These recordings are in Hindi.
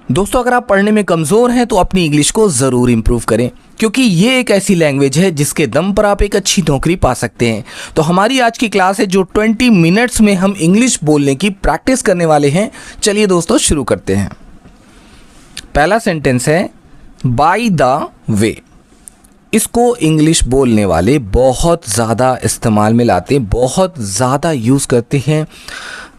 दोस्तों, अगर आप पढ़ने में कमज़ोर हैं तो अपनी इंग्लिश को ज़रूर इम्प्रूव करें, क्योंकि ये एक ऐसी लैंग्वेज है जिसके दम पर आप एक अच्छी नौकरी पा सकते हैं। तो हमारी आज की क्लास है जो 20 मिनट्स में हम इंग्लिश बोलने की प्रैक्टिस करने वाले हैं। चलिए दोस्तों शुरू करते हैं। पहला सेंटेंस है बाय द वे। इसको इंग्लिश बोलने वाले बहुत ज़्यादा इस्तेमाल में लाते हैं, बहुत ज़्यादा यूज़ करते हैं।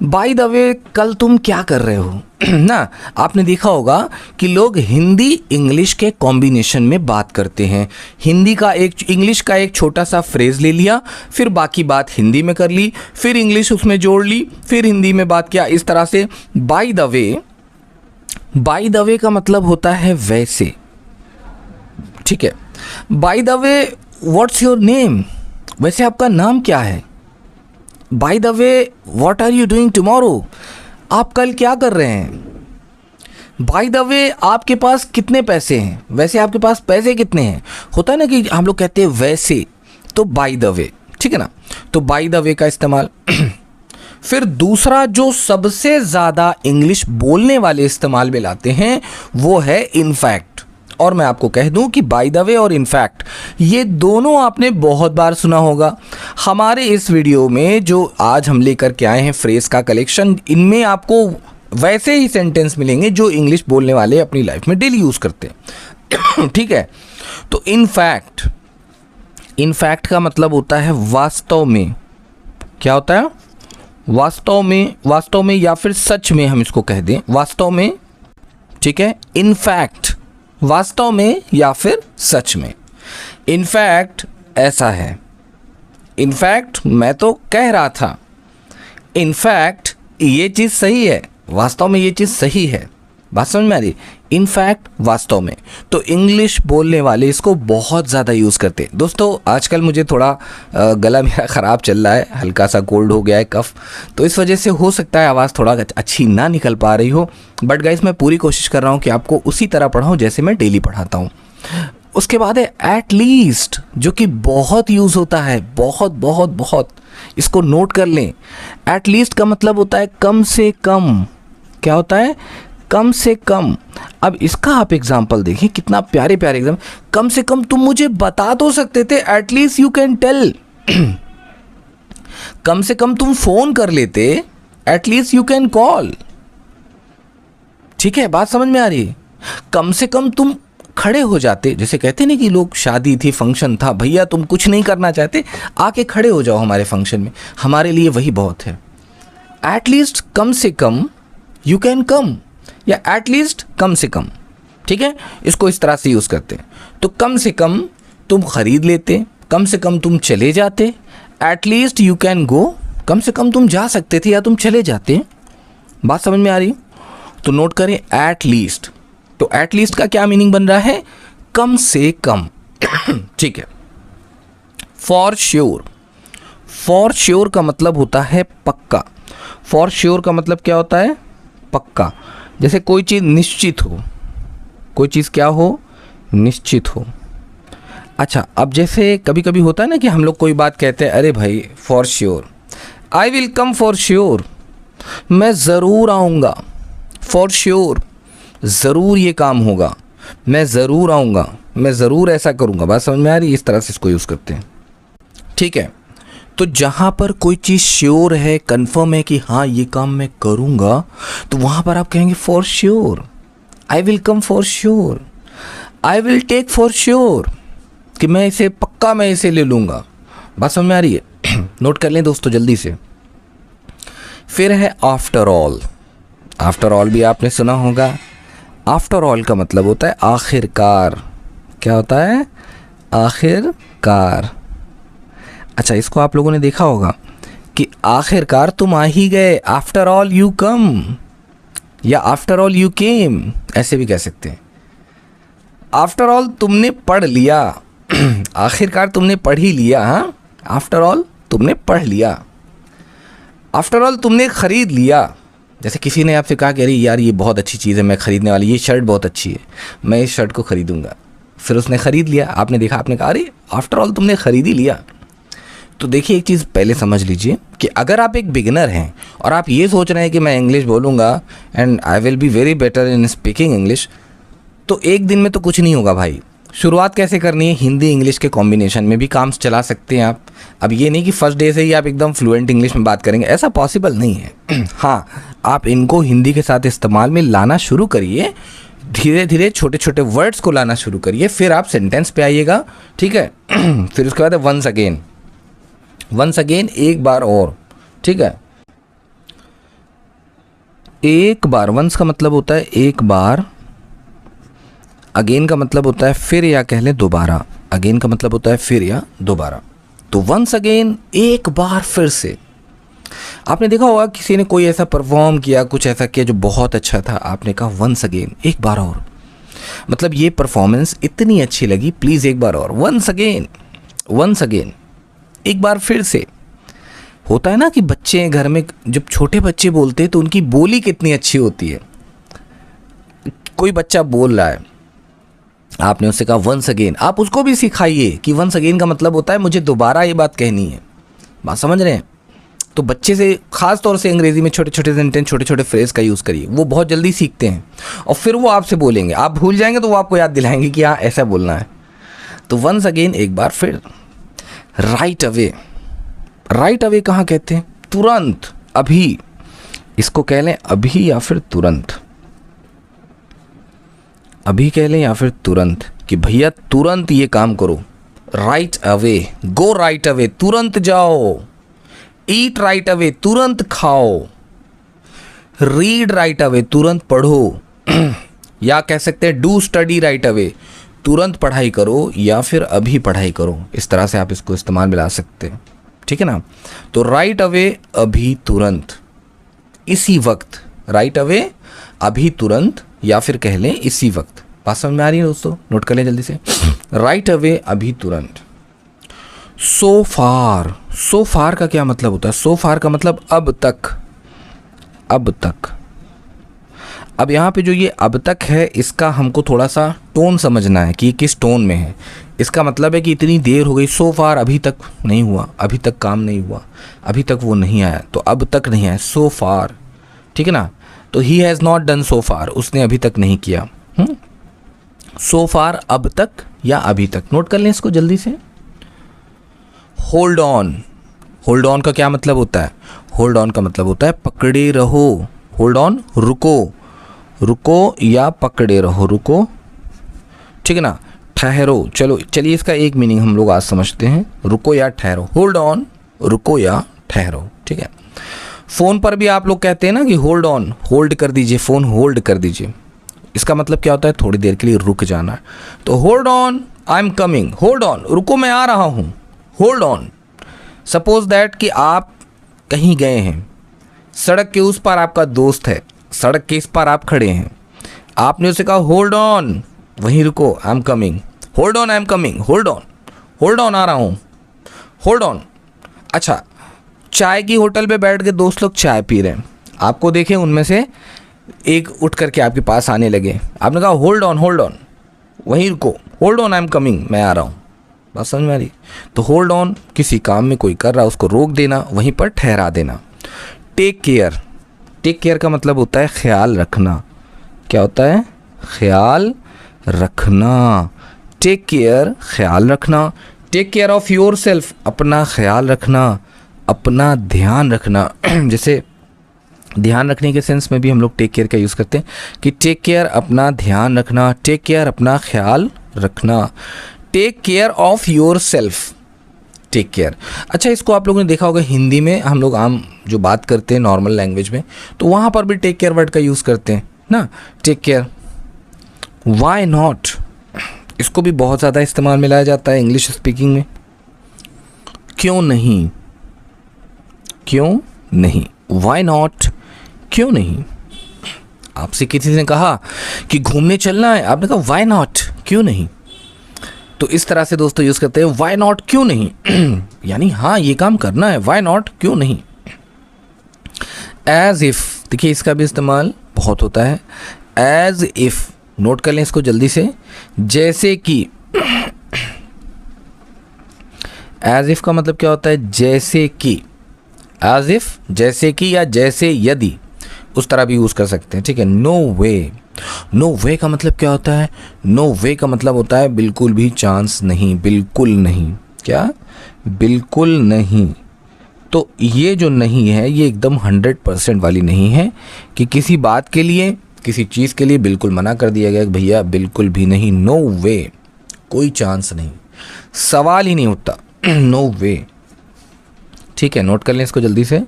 बाय द वे, कल तुम क्या कर रहे हो ना। आपने देखा होगा कि लोग हिंदी इंग्लिश के कॉम्बिनेशन में बात करते हैं। इंग्लिश का एक छोटा सा फ्रेज़ ले लिया, फिर बाकी बात हिंदी में कर ली, फिर इंग्लिश उसमें जोड़ ली, फिर हिंदी में बात किया। इस तरह से बाय द वे का मतलब होता है वैसे। ठीक है, by the way what's your name, वैसे आपका नाम क्या है। By the way what are you doing tomorrow, आप कल क्या कर रहे हैं। बाय द वे आपके पास कितने पैसे हैं, वैसे आपके पास पैसे कितने हैं। होता है ना कि हम लोग कहते हैं वैसे, तो बाय द वे। ठीक है ना, तो बाय द वे का इस्तेमाल। फिर दूसरा जो सबसे ज़्यादा इंग्लिश बोलने वाले इस्तेमाल में लाते हैं वो है इनफैक्ट। और मैं आपको कह दूं कि बाय द वे और इनफैक्ट ये दोनों आपने बहुत बार सुना होगा। हमारे इस वीडियो में जो आज हम लेकर के आए हैं फ्रेज का कलेक्शन, इनमें आपको वैसे ही सेंटेंस मिलेंगे जो इंग्लिश बोलने वाले अपनी लाइफ में डेली यूज़ करते हैं। ठीक है, तो इनफैक्ट का मतलब होता है वास्तव में। क्या होता है? वास्तव में या फिर सच में, हम इसको कह दें वास्तव में। ठीक है, इनफैक्ट वास्तव में या फिर सच में। इनफैक्ट ऐसा है, इनफैक्ट मैं तो कह रहा था, इनफैक्ट ये चीज़ सही है, वास्तव में ये चीज़ सही है। बात समझ में आ रही? इनफैक्ट वास्तव में। तो इंग्लिश बोलने वाले इसको बहुत ज़्यादा यूज़ करते हैं। दोस्तों, आजकल मुझे थोड़ा गला मेरा ख़राब चल रहा है, हल्का सा कोल्ड हो गया है, कफ, तो इस वजह से हो सकता है आवाज़ थोड़ा अच्छी ना निकल पा रही हो। बट गाइस, मैं पूरी कोशिश कर रहा हूँ कि आपको उसी तरह पढ़ाऊँ जैसे मैं डेली पढ़ाता हूँ। उसके बाद है एट लीस्ट, जो कि बहुत यूज़ होता है, बहुत। इसको नोट कर लें। एट लीस्ट का मतलब होता है कम से कम। क्या होता है? कम से कम। अब इसका आप एग्जाम्पल देखें, कितना प्यारे एग्जाम्पल। कम से कम तुम मुझे बता तो सकते थे, एटलीस्ट यू कैन टेल। कम से कम तुम फोन कर लेते, एटलीस्ट यू कैन कॉल। ठीक है, बात समझ में आ रही है? कम से कम तुम खड़े हो जाते, जैसे कहते नहीं कि लोग शादी थी, फंक्शन था, भैया तुम कुछ नहीं करना चाहते, आके खड़े हो जाओ हमारे फंक्शन में, हमारे लिए वही बहुत है। एटलीस्ट कम से कम यू कैन कम, या एटलीस्ट कम से कम। ठीक है, इसको इस तरह से यूज़ करते हैं। तो कम से कम तुम खरीद लेते, कम से कम तुम चले जाते, एटलीस्ट यू कैन गो, कम से कम तुम जा सकते थे या तुम चले जाते। बात समझ में आ रही? तो नोट करें एट लीस्ट। तो एट लीस्ट का क्या मीनिंग बन रहा है? कम से कम। ठीक है। फॉर श्योर का मतलब होता है पक्का। फॉर श्योर का मतलब क्या होता है? पक्का। जैसे कोई चीज़ निश्चित हो, कोई चीज़ क्या हो? निश्चित हो। अच्छा, अब जैसे कभी कभी होता है ना कि हम लोग कोई बात कहते हैं, अरे भाई for sure, I will come for sure, मैं ज़रूर आऊँगा। फॉर श्योर, ज़रूर ये काम होगा, मैं ज़रूर आऊँगा, मैं ज़रूर ऐसा करूँगा। बात समझ में आ रही? इस तरह से इसको यूज़ करते हैं। ठीक है, तो जहाँ पर कोई चीज़ श्योर है, कंफर्म है कि हाँ ये काम मैं करूँगा, तो वहाँ पर आप कहेंगे for sure, I will come for sure, I will take for sure, कि मैं इसे पक्का, मैं इसे ले लूँगा। बात समझ में आ रही है? नोट कर लें दोस्तों जल्दी से। फिर है आफ्टर ऑल। आफ्टर ऑल भी आपने सुना होगा। आफ्टर ऑल का मतलब होता है आखिरकार। क्या होता है? आखिरकार। अच्छा, इसको आप लोगों ने देखा होगा कि आखिरकार तुम आ ही गए, आफ्टर ऑल यू कम, या आफ्टर ऑल यू केम, ऐसे भी कह सकते हैं। आफ्टर ऑल तुमने पढ़ लिया, आखिरकार तुमने पढ़ ही लिया। हाँ, आफ्टर ऑल तुमने पढ़ लिया। आफ्टर ऑल तुमने खरीद लिया। जैसे किसी ने आपसे कहा कि अरे यार ये बहुत अच्छी चीज़ है, मैं ख़रीदने वाली, ये शर्ट बहुत अच्छी है, मैं इस शर्ट को ख़रीदूँगा। फिर उसने ख़रीद लिया, आपने देखा, आपने कहा अरे आफ्टर ऑल तुमने ख़रीद ही लिया। तो देखिए एक चीज़ पहले समझ लीजिए कि अगर आप एक बिगिनर हैं और आप ये सोच रहे हैं कि मैं इंग्लिश बोलूँगा and I will be very better in speaking English, तो एक दिन में तो कुछ नहीं होगा भाई। शुरुआत कैसे करनी है, हिंदी इंग्लिश के कॉम्बिनेशन में भी काम चला सकते हैं आप। अब ये नहीं कि फर्स्ट डे से ही आप एकदम फ्लुएंट इंग्लिश में बात करेंगे, ऐसा पॉसिबल नहीं है। हाँ, आप इनको हिंदी के साथ इस्तेमाल में लाना शुरू करिए, धीरे धीरे छोटे छोटे वर्ड्स को लाना शुरू करिए, फिर आप सेंटेंस पे आइएगा, ठीक है। फिर उसके बाद वंस अगेन, वंस अगेन एक बार और, ठीक है। एक बार, वंस का मतलब होता है एक बार, अगेन का मतलब होता है फिर या कह लें दोबारा, अगेन का मतलब होता है फिर या दोबारा। तो वंस अगेन एक बार फिर से। आपने देखा होगा किसी ने कोई ऐसा परफॉर्म किया, कुछ ऐसा किया जो बहुत अच्छा था, आपने कहा वंस अगेन, एक बार और, मतलब ये परफॉर्मेंस इतनी अच्छी लगी, प्लीज़ एक बार और, वंस अगेन, वंस अगेन, एक बार फिर से। होता है ना कि बच्चे घर में जब छोटे बच्चे बोलते हैं तो उनकी बोली कितनी अच्छी होती है। कोई बच्चा बोल रहा है, आपने उससे कहा वंस अगेन, आप उसको भी सिखाइए कि वंस अगेन का मतलब होता है मुझे दोबारा ये बात कहनी है। बात समझ रहे हैं? तो बच्चे से ख़ास तौर से अंग्रेज़ी में छोटे छोटे सेंटेंस, छोटे छोटे फ्रेज़ का यूज़ करिए, वो बहुत जल्दी सीखते हैं और फिर वो आपसे बोलेंगे, आप भूल जाएंगे तो वो आपको याद दिलाएंगे कि हाँ ऐसा बोलना है। तो वंस अगेन एक बार फिर। राइट अवे, राइट अवे कहाँ कहते हैं? तुरंत, अभी, इसको कह लें अभी या फिर तुरंत, अभी कह लें या फिर तुरंत, कि भैया तुरंत ये काम करो। Right away, go right away, तुरंत जाओ। ईट राइट अवे, तुरंत खाओ। रीड राइट अवे, तुरंत पढ़ो। या कह सकते हैं डू स्टडी राइट अवे, तुरंत पढ़ाई करो या फिर अभी पढ़ाई करो। इस तरह से आप इसको इस्तेमाल में ला सकते हैं, ठीक है ना। तो राइट अवे, अभी, तुरंत, इसी वक्त। राइट अवे, अभी, तुरंत, या फिर कह लें इसी वक्त। बात समझ में आ रही है दोस्तों? नोट कर लें जल्दी से। राइट अवे, अभी, तुरंत। सो फार, सो फार का क्या मतलब होता है? सो फार का मतलब अब तक, अब तक। अब यहाँ पे जो ये अब तक है, इसका हमको थोड़ा सा टोन समझना है कि किस टोन में है। इसका मतलब है कि इतनी देर हो गई, सो फार, अभी तक नहीं हुआ, अभी तक काम नहीं हुआ, अभी तक वो नहीं आया, तो अब तक नहीं आया, सो फार, ठीक है ना। तो he has not done so far, उसने अभी तक नहीं किया। सो फार, अब तक या अभी तक। नोट कर लें इसको जल्दी से। होल्ड ऑन, होल्ड ऑन का क्या मतलब होता है? होल्ड ऑन का मतलब होता है पकड़े रहो। होल्ड ऑन, रुको, रुको या पकड़े रहो, रुको, ठीक है ना। ठहरो, चलो चलिए इसका एक मीनिंग हम लोग आज समझते हैं, रुको या ठहरो। होल्ड ऑन, रुको या ठहरो, ठीक है। फ़ोन पर भी आप लोग कहते हैं ना कि होल्ड ऑन, होल्ड कर दीजिए, फ़ोन होल्ड कर दीजिए। इसका मतलब क्या होता है? थोड़ी देर के लिए रुक जाना। तो hold on, I am coming, hold on, रुको मैं आ रहा हूँ, होल्ड ऑन। सपोज दैट कि आप कहीं गए हैं, सड़क के उस पार आपका दोस्त है, सड़क के इस पार आप खड़े हैं, आपने उसे कहा होल्ड ऑन, वहीं रुको, I am coming, hold on, I am coming, hold on, hold on, आ रहा हूँ, होल्ड ऑन। अच्छा, चाय की होटल पे बैठ के दोस्त लोग चाय पी रहे हैं, आपको देखें उनमें से एक उठ करके आपके पास आने लगे, आपने कहा होल्ड ऑन, होल्ड ऑन, वहीं रुको, hold on, I am coming, मैं आ रहा हूँ। बात समझ में आ रही? तो होल्ड ऑन, किसी काम में कोई कर रहा है उसको रोक देना, वहीं पर ठहरा देना। टेक केयर, टेक केयर का मतलब होता है ख्याल रखना। क्या होता है? ख्याल रखना। टेक केयर, ख्याल रखना। Take care of yourself, अपना ख्याल रखना, अपना ध्यान रखना। जैसे ध्यान रखने के सेंस में भी हम लोग टेक केयर का यूज़ करते हैं कि टेक केयर, अपना ध्यान रखना, टेक केयर, अपना ख्याल रखना। Take care of yourself, take care. अच्छा, इसको आप लोगों ने देखा होगा हिंदी में हम लोग आम जो बात करते हैं नॉर्मल लैंग्वेज में, तो वहाँ पर भी टेक केयर वर्ड का यूज़ करते हैं ना, टेक केयर। वाई नॉट, इसको भी बहुत ज़्यादा इस्तेमाल में लाया जाता है इंग्लिश स्पीकिंग में। क्यों नहीं, क्यों नहीं, वाई नॉट, क्यों नहीं। आपसे किसी ने कहा कि घूमने चलना है, आपने कहा वाई नॉट, क्यों नहीं। तो इस तरह से दोस्तों यूज़ करते हैं वाई नॉट, क्यों नहीं। यानी हाँ ये काम करना है, वाई नॉट, क्यों नहीं। एज इफ़, देखिए इसका भी इस्तेमाल बहुत होता है। एज इफ़, नोट कर लें इसको जल्दी से। जैसे कि, एज इफ का मतलब क्या होता है, जैसे कि, एज इफ जैसे कि या जैसे यदि, उस तरह भी यूज़ कर सकते हैं, ठीक है। नो वे, नो वे का मतलब क्या होता है, नो वे का मतलब होता है बिल्कुल भी चांस नहीं, बिल्कुल नहीं, क्या, बिल्कुल नहीं। तो ये जो नहीं है ये एकदम 100% वाली नहीं है कि किसी बात के लिए, किसी चीज़ के लिए बिल्कुल मना कर दिया गया कि भैया बिल्कुल भी नहीं, नो वे, कोई चांस नहीं, सवाल ही नहीं उठता, नो वे, ठीक है। नोट कर लें इसको जल्दी से,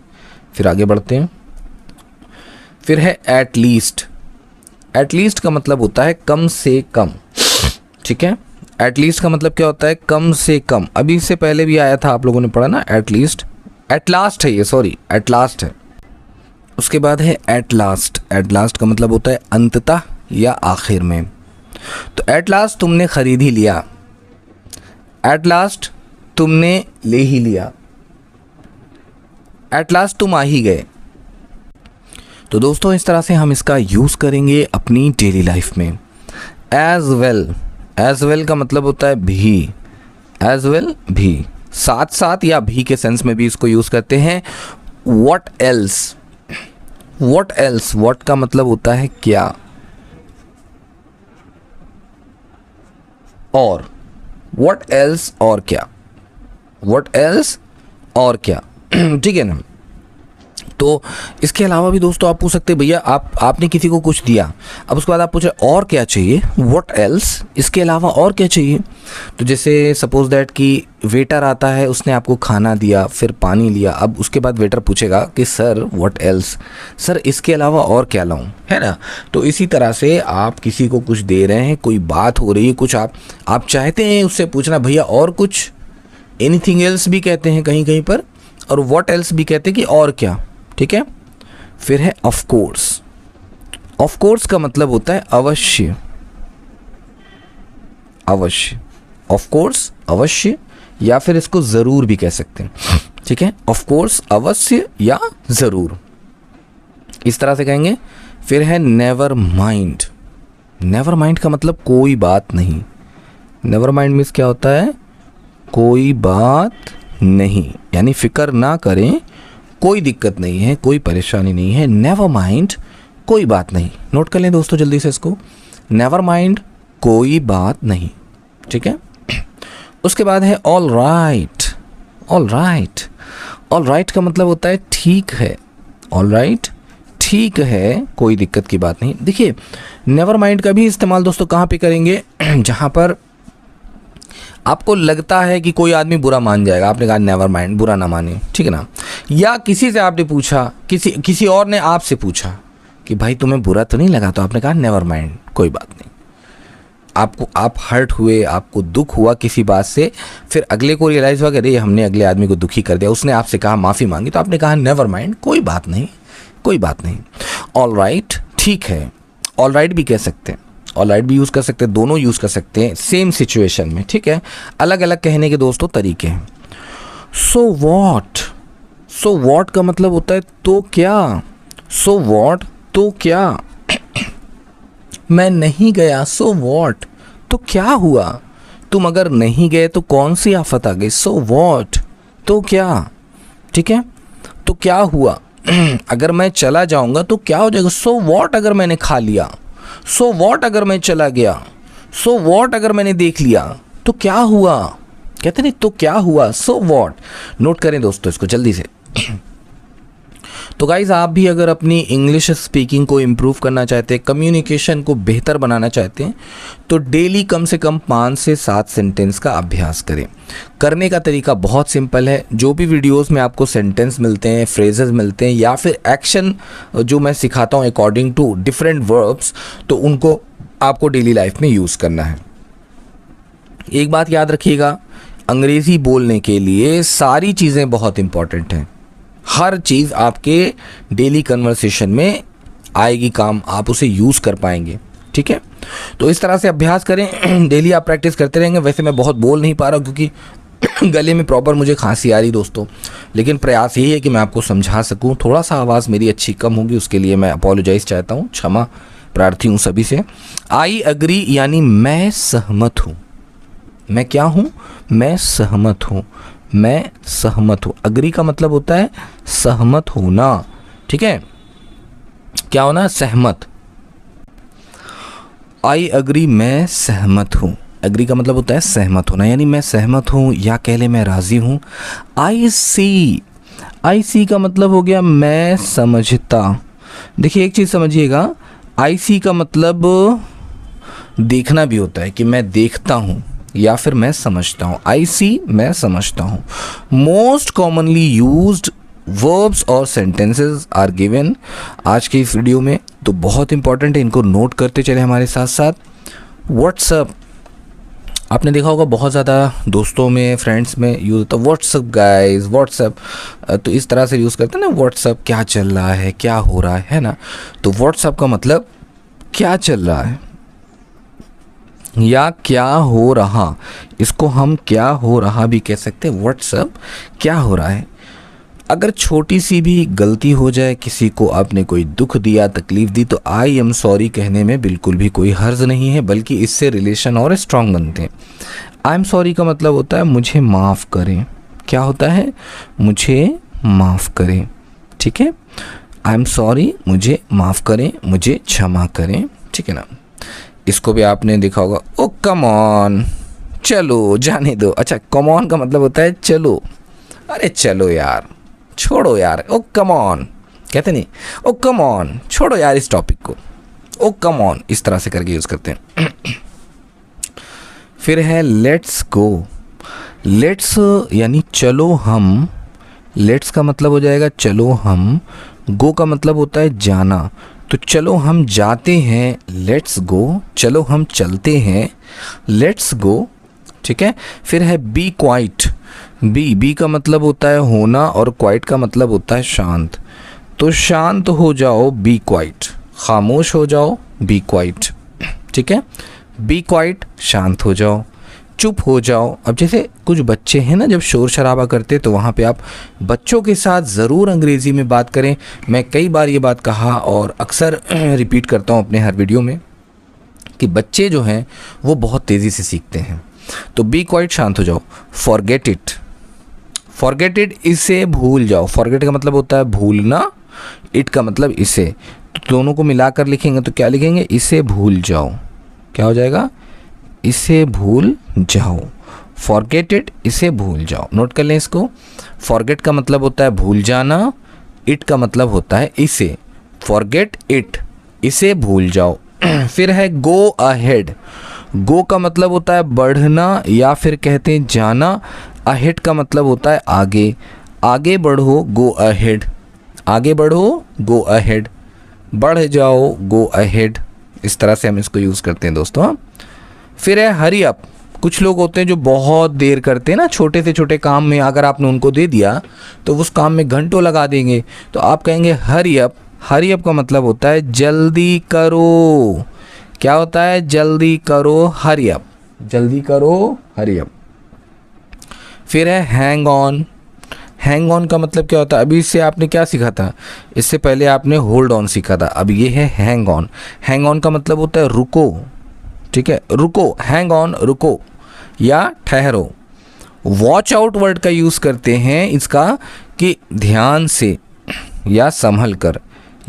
फिर आगे बढ़ते हैं। फिर है एट लीस्ट। एट लीस्ट का मतलब होता है कम से कम, ठीक है। एट लीस्ट का मतलब क्या होता है, कम से कम। अभी इससे पहले भी आया था, आप लोगों ने पढ़ा ना, एट लीस्ट, एट लास्ट है ये, सॉरी एट लास्ट है। उसके बाद है एट लास्ट। एट लास्ट का मतलब होता है अंततः या आखिर में। तो एट लास्ट तुमने खरीद ही लिया, एट लास्ट तुमने ले ही लिया, एट लास्ट तुम आ ही गए। तो दोस्तों इस तरह से हम इसका यूज़ करेंगे अपनी डेली लाइफ में। एज वेल, एज वेल का मतलब होता है भी, एज वेल भी, साथ साथ या भी के सेंस में भी इसको यूज़ करते हैं। What else, what else, what का मतलब होता है क्या, और, व्हाट एल्स और क्या, व्हाट एल्स और क्या, ठीक है ना। तो इसके अलावा भी दोस्तों आप पूछ सकते हैं, भैया आपने किसी को कुछ दिया, अब उसके बाद आप पूछे और क्या चाहिए, व्हाट एल्स, इसके अलावा और क्या चाहिए। तो जैसे सपोज दैट कि वेटर आता है, उसने आपको खाना दिया, फिर पानी लिया, अब उसके बाद वेटर पूछेगा कि सर व्हाट एल्स, सर इसके अलावा और क्या लाऊं, है ना। तो इसी तरह से आप किसी को कुछ दे रहे हैं, कोई बात हो रही है, कुछ आप चाहते हैं उससे पूछना भैया और कुछ, एनीथिंग एल्स भी कहते हैं कहीं कहीं पर, और व्हाट एल्स भी कहते हैं कि और क्या, ठीक है। फिर है ऑफ कोर्स। ऑफ कोर्स का मतलब होता है अवश्य, अवश्य, ऑफ कोर्स अवश्य, या फिर इसको ज़रूर भी कह सकते हैं, ठीक है। ऑफ कोर्स, अवश्य या ज़रूर, इस तरह से कहेंगे। फिर है नेवर माइंड। नेवर माइंड का मतलब कोई बात नहीं। नेवर माइंड मीन्स क्या होता है, कोई बात नहीं, यानी फिक्र ना करें, कोई दिक्कत नहीं है, कोई परेशानी नहीं है, नेवर माइंड, कोई बात नहीं। नोट कर लें दोस्तों जल्दी से इसको, नेवर माइंड, कोई बात नहीं, ठीक है। उसके बाद है all right. All right, all right का मतलब होता है ठीक है, ऑल राइट, ठीक है, कोई दिक्कत की बात नहीं। देखिए नेवर माइंड का भी इस्तेमाल दोस्तों कहाँ पे करेंगे, जहाँ पर आपको लगता है कि कोई आदमी बुरा मान जाएगा, आपने कहा नेवर माइंड, बुरा ना माने, ठीक है ना। या किसी से आपने पूछा, किसी और ने आपसे पूछा कि भाई तुम्हें बुरा तो नहीं लगा, तो आपने कहा नेवर माइंड, कोई बात नहीं। आप हर्ट हुए, आपको दुख हुआ किसी बात से, फिर अगले को रियलाइज़ हुआ कि अरे हमने अगले आदमी को दुखी कर दिया, उसने आपसे कहा माफ़ी मांगी, तो आपने कहा नेवर माइंड, कोई बात नहीं, कोई बात नहीं। ऑल राइट, ठीक है, ऑल राइट भी कह सकते हैं, ऑल राइट भी यूज़ कर सकते हैं, दोनों यूज़ कर सकते हैं सेम सिचुएशन में, ठीक है। अलग अलग कहने के दोस्तों तरीके हैं। सो वॉट, सो वॉट का मतलब होता है तो क्या, सो वॉट, तो क्या। मैं नहीं गया, सो वॉट, तो क्या हुआ, तुम अगर नहीं गए तो कौन सी आफत आ गई, सो वॉट, तो क्या, ठीक है। तो क्या हुआ, अगर मैं चला जाऊंगा तो क्या हो जाएगा, सो वॉट अगर मैंने खा लिया, सो वॉट अगर मैं चला गया, सो वॉट अगर मैंने देख लिया, तो क्या हुआ, कहते नहीं तो क्या हुआ, सो वॉट। नोट करें दोस्तों इसको जल्दी से। तो गाइज आप भी अगर अपनी इंग्लिश स्पीकिंग को इम्प्रूव करना चाहते हैं, कम्युनिकेशन को बेहतर बनाना चाहते हैं, तो डेली कम से कम 5 से 7 सेंटेंस का अभ्यास करें। करने का तरीका बहुत सिंपल है। जो भी वीडियोस में आपको सेंटेंस मिलते हैं, फ्रेजेस मिलते हैं, या फिर एक्शन जो मैं सिखाता हूँ अकॉर्डिंग टू डिफरेंट वर्ब्स, तो उनको आपको डेली लाइफ में यूज़ करना है। एक बात याद रखिएगा, अंग्रेज़ी बोलने के लिए सारी चीज़ें बहुत इंपॉर्टेंट हैं। हर चीज़ आपके डेली कन्वर्सेशन में आएगी काम, आप उसे यूज़ कर पाएंगे, ठीक है। तो इस तरह से अभ्यास करें, डेली आप प्रैक्टिस करते रहेंगे। वैसे मैं बहुत बोल नहीं पा रहा क्योंकि गले में प्रॉपर मुझे खांसी आ रही दोस्तों, लेकिन प्रयास यही है कि मैं आपको समझा सकूं। थोड़ा सा आवाज़ मेरी अच्छी कम होगी, उसके लिए मैं अपोलोजाइज़ चाहता हूं, क्षमा प्रार्थी हूं सभी से। आई अग्री यानी मैं सहमत हूँ। मैं क्या हूँ, मैं सहमत हूँ, मैं सहमत हूँ। अग्री का मतलब होता है सहमत होना, ठीक है, क्या होना, सहमत। आई अग्री, मैं सहमत हूँ। अग्री का मतलब होता है सहमत होना, यानी मैं सहमत हूँ या कह ले मैं राज़ी हूँ। आई सी, आई सी का मतलब हो गया मैं समझता। देखिए एक चीज़ समझिएगा, आई सी का मतलब देखना भी होता है कि मैं देखता हूँ या फिर मैं समझता हूँ। आई सी, मैं समझता हूँ। मोस्ट कॉमनली यूज्ड वर्ब्स और सेंटेंसेस आर गिवन आज के इस वीडियो में, तो बहुत इंपॉर्टेंट है, इनको नोट करते चले हमारे साथ साथ। व्हाट्सअप, आपने देखा होगा बहुत ज़्यादा दोस्तों में, फ्रेंड्स में यूज़ होता है व्हाट्सअप गाइस, व्हाट्सअप, तो इस तरह से यूज़ करते हैं ना व्हाट्सअप, क्या चल रहा है, क्या हो रहा है ना। तो व्हाट्सअप का मतलब क्या चल रहा है या क्या हो रहा, इसको हम क्या हो रहा भी कह सकते हैं। व्हाट्सअप क्या हो रहा है। अगर छोटी सी भी गलती हो जाए, किसी को आपने कोई दुख दिया, तकलीफ़ दी, तो आई एम सॉरी कहने में बिल्कुल भी कोई हर्ज नहीं है, बल्कि इससे रिलेशन और स्ट्रांग बनते हैं। आई एम सॉरी का मतलब होता है मुझे माफ़ करें। क्या होता है, मुझे माफ़ करें, ठीक है। आई एम सॉरी, मुझे माफ़ करें, मुझे क्षमा करें, ठीक है ना। इसको भी आपने देखा होगा, ओ कम ऑन, चलो जाने दो। अच्छा, कम ऑन का मतलब होता है चलो, अरे चलो यार, छोड़ो यार, ओ कम ऑन कहते नहीं, ओ कम ऑन, छोड़ो यार इस टॉपिक को, ओ कम ऑन, इस तरह से करके यूज़ करते हैं। फिर है लेट्स गो। लेट्स यानी चलो हम, लेट्स का मतलब हो जाएगा चलो हम, गो का मतलब होता है जाना, तो चलो हम जाते हैं, लेट्स गो, चलो हम चलते हैं, लेट्स गो, ठीक है। फिर है बी क्वाइट। बी का मतलब होता है होना और क्वाइट का मतलब होता है शांत, तो शांत हो जाओ, बी क्वाइट, खामोश हो जाओ, बी क्वाइट, ठीक है। बी क्वाइट, शांत हो जाओ, चुप हो जाओ। अब जैसे कुछ बच्चे हैं ना, जब शोर शराबा करते तो वहाँ पे आप बच्चों के साथ ज़रूर अंग्रेज़ी में बात करें। मैं कई बार ये बात कहा और अक्सर रिपीट करता हूँ अपने हर वीडियो में कि बच्चे जो हैं वो बहुत तेज़ी से सीखते हैं। तो बी क्वाइट, शांत हो जाओ। फॉरगेट इट, फॉरगेट इट, इसे भूल जाओ। फॉरगेट का मतलब होता है भूलना, इट का मतलब इसे, तो दोनों को मिलाकर लिखेंगे तो क्या लिखेंगे, इसे भूल जाओ। क्या हो जाएगा, इसे भूल जाओ। फॉरगेट इट, इसे भूल जाओ। नोट कर लें इसको। फॉरगेट का मतलब होता है भूल जाना, इट का मतलब होता है इसे। फॉरगेट इट, इसे भूल जाओ। फिर है गो अहेड। गो का मतलब होता है बढ़ना या फिर कहते हैं जाना, अहेड का मतलब होता है आगे, आगे बढ़ो, गो अहेड, आगे बढ़ो, गो अहेड, बढ़ जाओ, गो अहेड, इस तरह से हम इसको यूज़ करते हैं दोस्तों। फिर है हरी अप। कुछ लोग होते हैं जो बहुत देर करते हैं ना, छोटे से छोटे काम में अगर आपने उनको दे दिया तो उस काम में घंटों लगा देंगे, तो आप कहेंगे हरी अप। हरी अप का मतलब होता है जल्दी करो। क्या होता है, जल्दी करो, हरी अप, जल्दी करो, हरी अप। फिर है हैंग ऑन। हैंग ऑन का मतलब क्या होता है, अभी इससे आपने क्या सीखा था, इससे पहले आपने होल्ड ऑन सीखा था, अब ये है हैंग ऑन। हैंग ऑन का मतलब होता है रुको, ठीक है, रुको, हैंग ऑन, रुको या ठहरो। वॉच आउट वर्ड का यूज़ करते हैं इसका कि ध्यान से या संभल कर,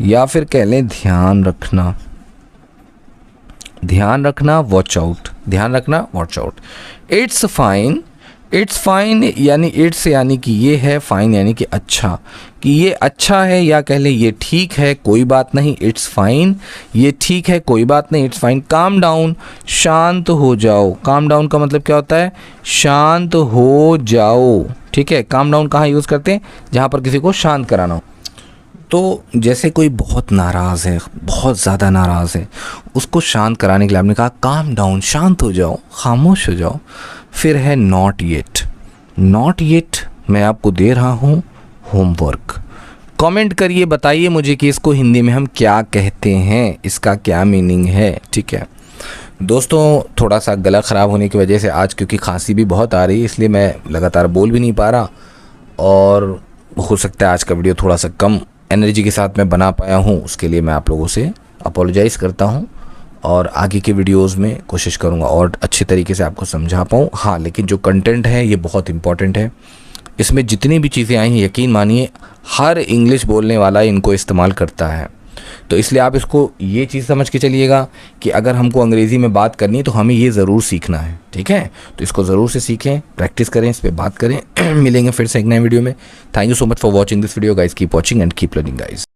या फिर कह लें ध्यान रखना, ध्यान रखना, वॉच आउट, ध्यान रखना, watch out. It's fine. It's fine यानी इट्स यानी कि ये है, फाइन यानी कि अच्छा, कि ये अच्छा है या कह लें ये ठीक है, कोई बात नहीं, इट्स फाइन, ये ठीक है, कोई बात नहीं, इट्स फाइन। काम डाउन, शांत हो जाओ। काम डाउन का मतलब क्या होता है, शांत हो जाओ, ठीक है। काम डाउन कहाँ यूज़ करते हैं, जहाँ पर किसी को शांत कराना हो। तो जैसे कोई बहुत नाराज़ है, बहुत ज़्यादा नाराज़ है, उसको शांत कराने के लिए आपने कहा काम डाउन, शांत हो जाओ, खामोश हो जाओ। फिर है नॉट येट। नॉट येट मैं आपको दे रहा हूँ होमवर्क। कमेंट करिए, बताइए मुझे कि इसको हिंदी में हम क्या कहते हैं, इसका क्या मीनिंग है, ठीक है दोस्तों। थोड़ा सा गला ख़राब होने की वजह से आज, क्योंकि खांसी भी बहुत आ रही है, इसलिए मैं लगातार बोल भी नहीं पा रहा, और हो सकता है आज का वीडियो थोड़ा सा कम एनर्जी के साथ मैं बना पाया हूँ, उसके लिए मैं आप लोगों से अपोलोजाइज़ करता हूँ, और आगे के वीडियोस में कोशिश करूँगा और अच्छे तरीके से आपको समझा पाऊँ। हाँ, लेकिन जो कंटेंट है ये बहुत इंपॉर्टेंट है, इसमें जितनी भी चीज़ें आई हैं यकीन मानिए हर इंग्लिश बोलने वाला इनको इस्तेमाल करता है। तो इसलिए आप इसको ये चीज़ समझ के चलिएगा कि अगर हमको अंग्रेज़ी में बात करनी है तो हमें ये ज़रूर सीखना है, ठीक है। तो इसको ज़रूर से सीखें, प्रैक्टिस करें, इस पर बात करें। मिलेंगे फिर से एक नए वीडियो में। Thank you so much for watching this video guys. Keep watching and keep learning guys.